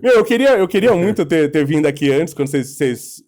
Meu, eu queria muito ter vindo aqui antes, quando vocês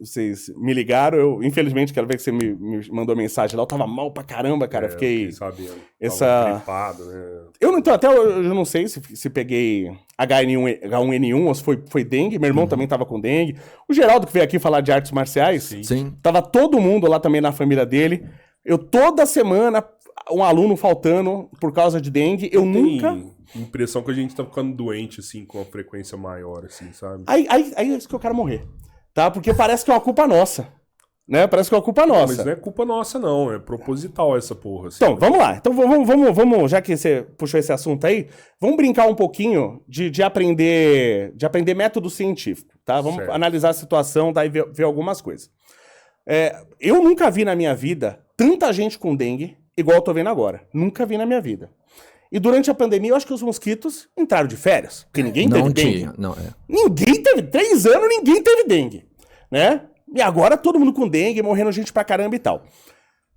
me ligaram. Eu, infelizmente, quero ver que você me mandou mensagem lá. Eu tava mal pra caramba, cara. Fiquei sabendo. Essa... Tava gripado, né? Eu não, então, até eu não sei se peguei H1N1 ou se foi dengue. Meu irmão também tava com dengue. O Geraldo, que veio aqui falar de artes marciais, Sim. Tava todo mundo lá também na família dele. Eu toda semana, um aluno faltando por causa de dengue. Eu nunca... Impressão que a gente tá ficando doente, assim, com uma frequência maior, assim, sabe? Aí é isso que eu quero morrer, tá? Porque parece que é uma culpa nossa, né? Parece que é uma culpa nossa. Mas não é culpa nossa, não. É proposital essa porra. Assim. Então, vamos lá. Então, vamos, já que você puxou esse assunto aí, vamos brincar um pouquinho de aprender método científico, tá? Vamos analisar a situação, tá? E ver algumas coisas. Eu nunca vi na minha vida tanta gente com dengue igual eu tô vendo agora. Nunca vi na minha vida. E durante a pandemia, eu acho que os mosquitos entraram de férias. Porque ninguém teve dengue. Ninguém teve. 3 anos, ninguém teve dengue. Né? E agora todo mundo com dengue, morrendo gente pra caramba e tal.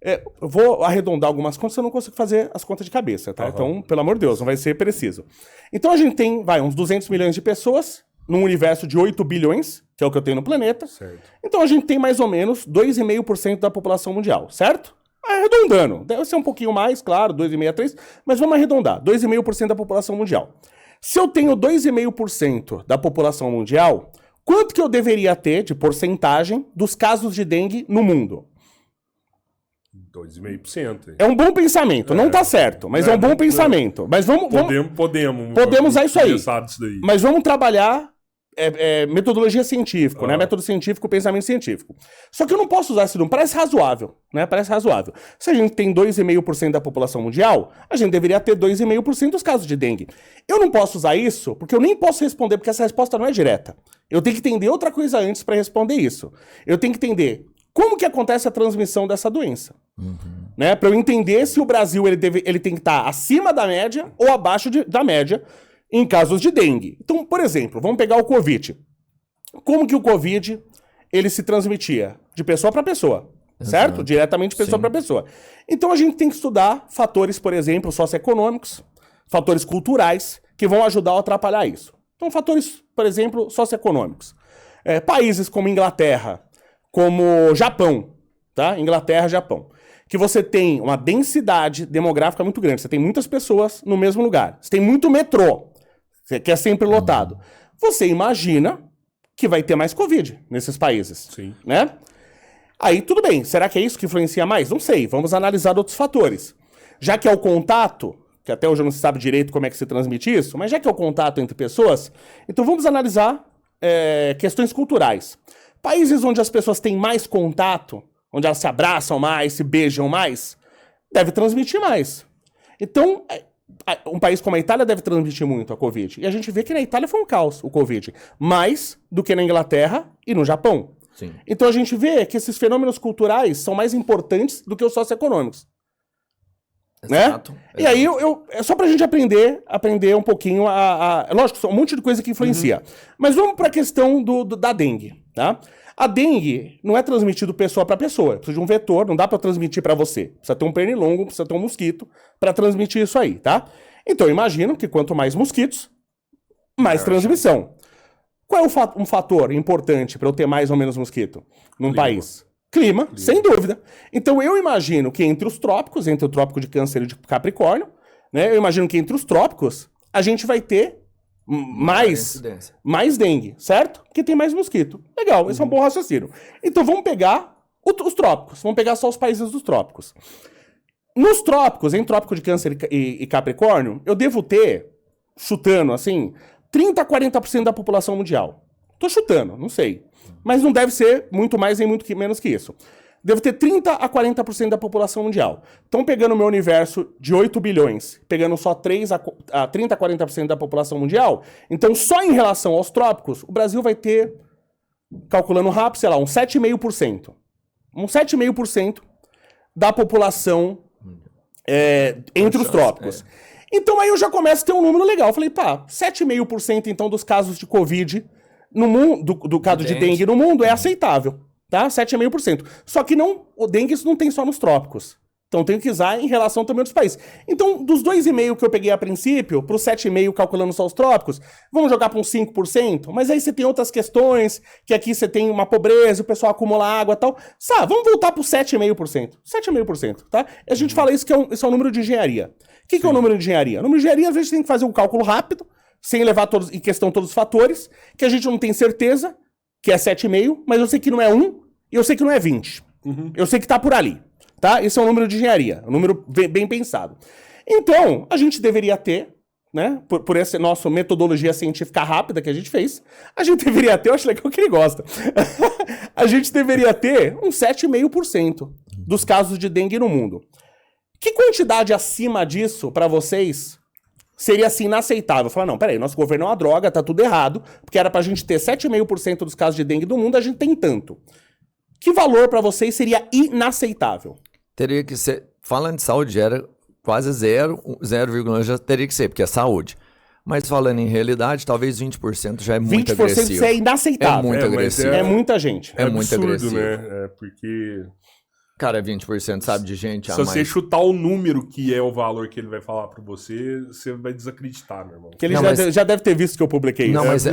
Eu vou arredondar algumas contas, eu não consigo fazer as contas de cabeça, tá? Uhum. Então, pelo amor de Deus, não vai ser preciso. Então a gente tem, uns 200 milhões de pessoas num universo de 8 bilhões, que é o que eu tenho no planeta. Certo. Então a gente tem mais ou menos 2,5% da população mundial, certo? Arredondando. Deve ser um pouquinho mais, claro, 2,5% a 3%, mas vamos arredondar. 2,5% da população mundial. Se eu tenho 2,5% da população mundial, quanto que eu deveria ter de porcentagem dos casos de dengue no mundo? 2,5%. É um bom pensamento. Não tá certo, mas é um bom pensamento. Mas podemos usar isso aí. Mas vamos trabalhar metodologia científica, né? Método científico, pensamento científico. Só que eu não posso usar esse número. Parece razoável, né? Parece razoável. Se a gente tem 2,5% da população mundial, a gente deveria ter 2,5% dos casos de dengue. Eu não posso usar isso, porque eu nem posso responder, porque essa resposta não é direta. Eu tenho que entender outra coisa antes para responder isso. Eu tenho que entender como que acontece a transmissão dessa doença. Né? Para eu entender se o Brasil ele tem que estar acima da média ou abaixo da média em casos de dengue. Então, por exemplo, vamos pegar o Covid. Como que o Covid ele se transmitia? De pessoa para pessoa, certo? Diretamente de pessoa para pessoa. Então, a gente tem que estudar fatores, por exemplo, socioeconômicos, fatores culturais, que vão ajudar ou atrapalhar isso. Então, fatores, por exemplo, socioeconômicos. Países como Inglaterra, como Japão, tá? Inglaterra, Japão. Que você tem uma densidade demográfica muito grande. Você tem muitas pessoas no mesmo lugar. Você tem muito metrô, que é sempre lotado. Você imagina que vai ter mais Covid nesses países. Sim. Né? Aí, tudo bem. Será que é isso que influencia mais? Não sei. Vamos analisar outros fatores. Já que é o contato, que até hoje não se sabe direito como é que se transmite isso, mas já que é o contato entre pessoas, então vamos analisar questões culturais. Países onde as pessoas têm mais contato, onde elas se abraçam mais, se beijam mais, deve transmitir mais. Então, um país como a Itália deve transmitir muito a Covid. E a gente vê que na Itália foi um caos, o Covid. Mais do que na Inglaterra e no Japão. Sim. Então a gente vê que esses fenômenos culturais são mais importantes do que os socioeconômicos. Exato. Né? E aí, é só pra gente aprender um pouquinho lógico, são um monte de coisa que influencia. Mas vamos pra questão da dengue, tá? A dengue não é transmitido pessoa para pessoa. Precisa de um vetor, não dá para transmitir para você. Precisa ter um pernilongo, precisa ter um mosquito para transmitir isso aí, tá? Então, eu imagino que quanto mais mosquitos, mais transmissão. Qual é um fator importante para eu ter mais ou menos mosquito num país? Clima, sem dúvida. Então, eu imagino que entre os trópicos, entre o trópico de Câncer e de Capricórnio, né? Eu imagino que entre os trópicos, a gente vai ter mais dengue, certo? Porque tem mais mosquito. Legal, esse é um bom raciocínio. Então vamos pegar os trópicos. Vamos pegar só os países dos trópicos. Nos trópicos, em trópico de Câncer e Capricórnio, eu devo ter, chutando assim, 30% a 40% da população mundial. Tô chutando, não sei. Mas não deve ser muito mais nem muito menos que isso. Devo ter 30% a 40% da população mundial. Então, pegando o meu universo de 8 bilhões, pegando só 30% a 40% da população mundial, então só em relação aos trópicos, o Brasil vai ter, calculando rápido, sei lá, uns 7,5%. Uns 7,5% da população entre os trópicos. Então, aí eu já começo a ter um número legal. Eu falei, 7,5% então dos casos de Covid no mundo, do caso de dengue no mundo é aceitável. Tá? 7,5%. Só que o dengue isso não tem só nos trópicos. Então tenho que usar em relação também a outros países. Então, dos 2,5% que eu peguei a princípio, para os 7,5% calculando só os trópicos, vamos jogar para uns 5%, mas aí você tem outras questões, que aqui você tem uma pobreza, o pessoal acumula água e tal. Vamos voltar para os 7,5%. 7,5%, tá? A gente fala isso que isso é um número de engenharia. O que é o número de engenharia? O número de engenharia, às vezes, tem que fazer um cálculo rápido, sem levar em questão todos os fatores, que a gente não tem certeza, que é 7,5%, mas eu sei que não é 1 e eu sei que não é 20. Eu sei que tá por ali. Tá? Esse é um número de engenharia, um número bem pensado. Então, a gente deveria ter, né, por essa nossa metodologia científica rápida que a gente fez, a gente deveria ter, eu acho legal que ele gosta, a gente deveria ter uns 7,5% dos casos de dengue no mundo. Que quantidade acima disso, para vocês, seria assim inaceitável? Falar, não, peraí, nosso governo é uma droga, tá tudo errado, porque era pra gente ter 7,5% dos casos de dengue do mundo, a gente tem tanto. Que valor para vocês seria inaceitável? Teria que ser, falando de saúde, era quase 0,1 já teria que ser, porque é saúde. Mas falando em realidade, talvez 20% já é muito agressivo. 20% é inaceitável. É muito agressivo. É muita gente. É muito absurdo, agressivo. Né? Porque... Cara, 20% sabe de gente a Se mais. você chutar o número que é o valor que ele vai falar pra você, você vai desacreditar, meu irmão. Que ele já deve ter visto que eu publiquei não, isso.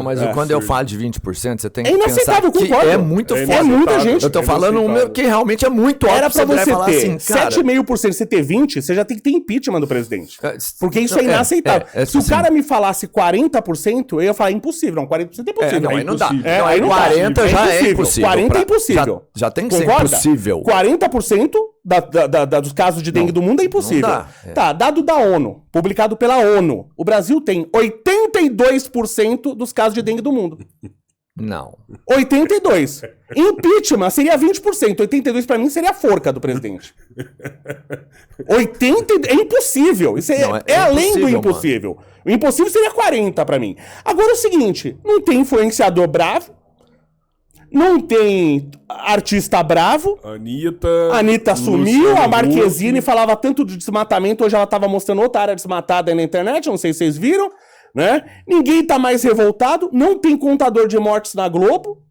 Mas quando eu falo de 20%, você tem que inaceitável, pensar concordo. que é muito forte. É muita gente. Eu tô falando um número que realmente é muito alto. Era pra você falar ter assim, 7,5%, você ter 20%, você já tem que ter impeachment do presidente. Porque isso é inaceitável. Se o cara me falasse 40%, eu ia falar impossível. Não, 40% é impossível. Não, aí não dá. Aí não 40 já é impossível. 40 é impossível. Já tem que ser impossível. 40% dos casos de dengue do mundo é impossível. Dá. Tá, dado da ONU, publicado pela ONU, o Brasil tem 82% dos casos de dengue do mundo. Não. 82%. Impeachment seria 20%. 82% pra mim seria a forca do presidente. 80% é impossível. Isso é além do impossível. Mano. O impossível seria 40% pra mim. Agora é o seguinte, não tem influenciador bravo, não tem artista bravo. Anitta sumiu, a Marquezine falava tanto de desmatamento, hoje ela tava mostrando outra área desmatada aí na internet, não sei se vocês viram, né? Ninguém tá mais revoltado, não tem contador de mortes na Globo.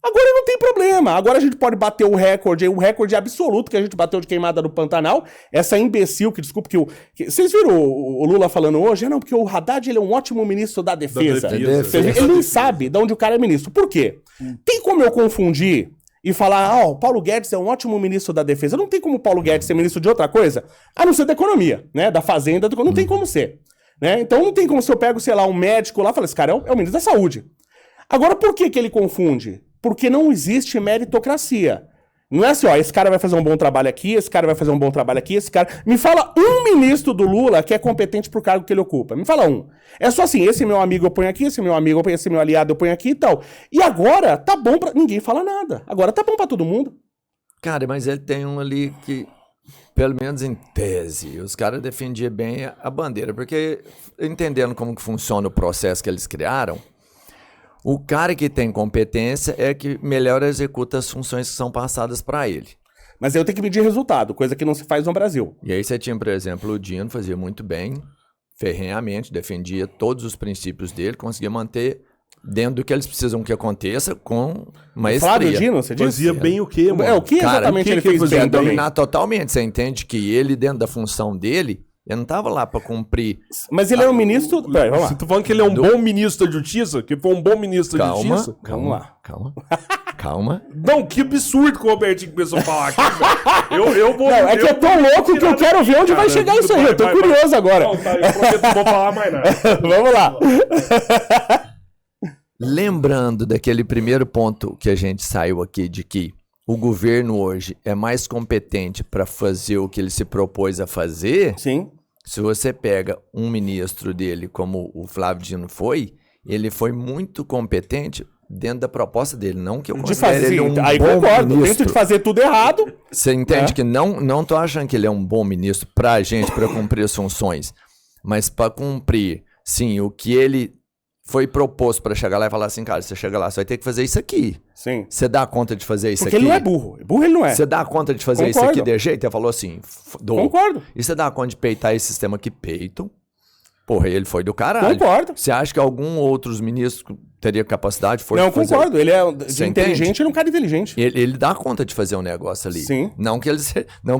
Agora não tem problema, agora a gente pode bater o recorde absoluto que a gente bateu de queimada do Pantanal. Essa imbecil, que desculpa vocês viram o Lula falando hoje? Não, porque o Haddad ele é um ótimo ministro da defesa. Ele nem sabe de onde o cara é ministro. Por quê? Tem como eu confundir e falar, o Paulo Guedes é um ótimo ministro da defesa? Não tem como o Paulo Guedes ser ministro de outra coisa, a não ser da economia, né? Da fazenda, não tem como ser. Né? Então não tem como se eu pego, sei lá, um médico lá e falo, esse cara é o ministro da saúde. Agora, por que ele confunde? Porque não existe meritocracia. Não é assim, esse cara vai fazer um bom trabalho aqui, esse cara vai fazer um bom trabalho aqui, esse cara... Me fala um ministro do Lula que é competente pro cargo que ele ocupa. Me fala um. É só assim, esse meu amigo eu ponho aqui, esse meu amigo eu ponho, esse meu aliado eu ponho aqui e tal. E agora tá bom pra... Ninguém fala nada. Agora tá bom pra todo mundo. Cara, mas ele tem um ali que, pelo menos em tese, os caras defendiam bem a bandeira. Porque, entendendo como que funciona o processo que eles criaram, o cara que tem competência é que melhor executa as funções que são passadas para ele. Mas eu tenho que medir resultado, coisa que não se faz no Brasil. E aí você tinha, por exemplo, o Dino fazia muito bem, ferrenhamente, defendia todos os princípios dele, conseguia manter dentro do que eles precisam que aconteça com maestria. Flávio Dino, você disse? Fazia bem o quê, mano? O que exatamente ele fez bem? Dominar totalmente. Você entende que ele, dentro da função dele, ele não estava lá para cumprir. Mas ele é um ministro... Peraí, vamos lá. Você tá falando que ele é um bom ministro da justiça? Que foi um bom ministro da justiça? Calma. Não, que absurdo que o Robertinho começou a falar aqui, velho. Eu vou... Não, é que é tão louco que eu quero ver onde vai chegar isso aí. Eu tô curioso agora. Não, tá, eu prometo, não vou falar mais nada. Vamos lá. Lembrando daquele primeiro ponto que a gente saiu aqui, de que o governo hoje é mais competente para fazer o que ele se propôs a fazer. Sim. Se você pega um ministro dele, como o Flávio Dino foi, ele foi muito competente dentro da proposta dele. Não que eu considere ele um aí bom concordo, ministro. dentro de fazer tudo errado. Você entende que não tô achando que ele é um bom ministro pra gente, pra cumprir as funções. Mas pra cumprir, sim, o que ele foi proposto pra chegar lá e falar assim, cara, você chega lá, você vai ter que fazer isso aqui. Sim. Você dá conta de fazer isso Porque aqui? ele não é burro. Burro ele não é. Você dá conta de fazer Concordo. isso aqui de jeito? Ele falou assim, Concordo. E você dá conta de peitar esse sistema aqui? Peito. Porra, ele foi do caralho. Concordo. Você acha que algum outros ministros teria capacidade, força Não, concordo. Ele é inteligente, ele é um cara inteligente. Ele dá conta de fazer um negócio ali. Sim. Não que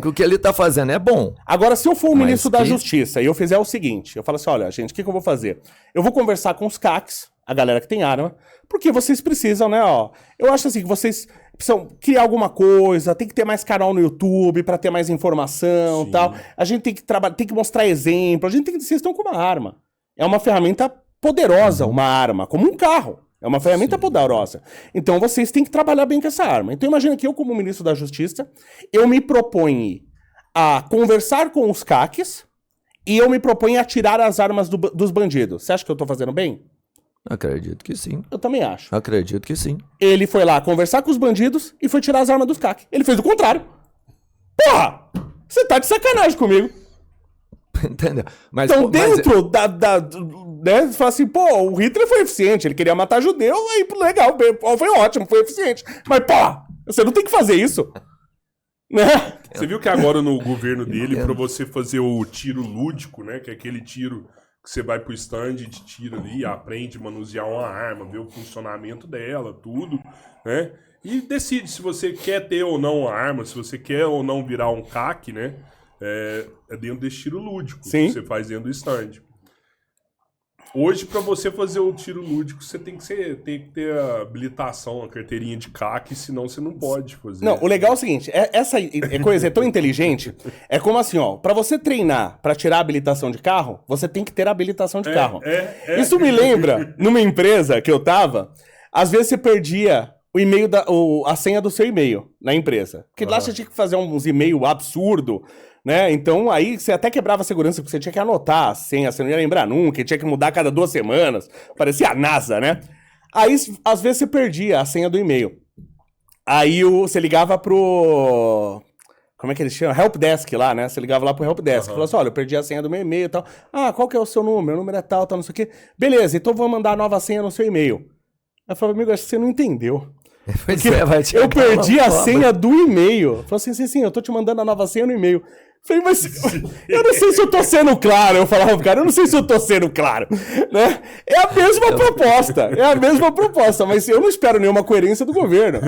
o que ele tá fazendo é bom. Agora, se eu for o ministro da Justiça e eu fizer o seguinte, eu falo assim, olha, gente, o que eu vou fazer? Eu vou conversar com os CACs, a galera que tem arma, porque vocês precisam, né, ó. Eu acho assim que vocês precisam criar alguma coisa, tem que ter mais canal no YouTube pra ter mais informação e tal. A gente tem que trabalhar, tem que mostrar exemplo, a gente tem que... Vocês estão com uma arma. É uma ferramenta poderosa, uma arma, como um carro. É uma ferramenta poderosa. Então vocês têm que trabalhar bem com essa arma. Então imagina que eu, como ministro da Justiça, eu me proponho a conversar com os CACs e eu me proponho a tirar as armas dos bandidos. Você acha que eu tô fazendo bem? Acredito que sim. Eu também acho. Acredito que sim. Ele foi lá conversar com os bandidos e foi tirar as armas dos CAC. Ele fez o contrário. Porra! Você tá de sacanagem comigo. Entendeu? Então dentro né, você fala assim, pô, o Hitler foi eficiente, ele queria matar judeu, aí legal, foi ótimo, foi eficiente. Mas, pô, você não tem que fazer isso. Né? Você viu que agora no governo dele, pra você fazer o tiro lúdico, né, que é aquele tiro que você vai pro stand de tiro ali, aprende a manusear uma arma, vê o funcionamento dela, tudo, né? E decide se você quer ter ou não uma arma, se você quer ou não virar um CAC, né? É dentro desse tiro lúdico que você faz dentro do stand. Hoje, pra você fazer o tiro lúdico, você tem que ter a habilitação, a carteirinha de CAC, senão você não pode fazer. Não, o legal é o seguinte, essa coisa é tão inteligente, é como assim, ó, pra você treinar pra tirar a habilitação de carro, você tem que ter a habilitação de carro. Isso me lembra, numa empresa que eu tava, às vezes você perdia o e-mail, a senha do seu e-mail na empresa. Porque lá você tinha que fazer uns e-mail absurdo, né? Então aí você até quebrava a segurança, porque você tinha que anotar a senha, você não ia lembrar nunca, tinha que mudar a cada 2 semanas, parecia a NASA, né? Aí às vezes você perdia a senha do e-mail. Aí você ligava pro... Como é que eles chamam? Helpdesk lá, né? Você ligava lá pro Helpdesk. Falou assim, olha, eu perdi a senha do meu e-mail e tal. Ah, qual que é o seu número? Meu número é tal, não sei o quê. Beleza, então vou mandar a nova senha no seu e-mail. Eu falei, amigo, acho que você não entendeu. Eu perdi a senha do e-mail. Falei assim, sim, eu tô te mandando a nova senha no e-mail. Falei, mas eu não sei se eu tô sendo claro. Eu falava pro cara, eu não sei se eu tô sendo claro. Né? É a mesma proposta, mas eu não espero nenhuma coerência do governo.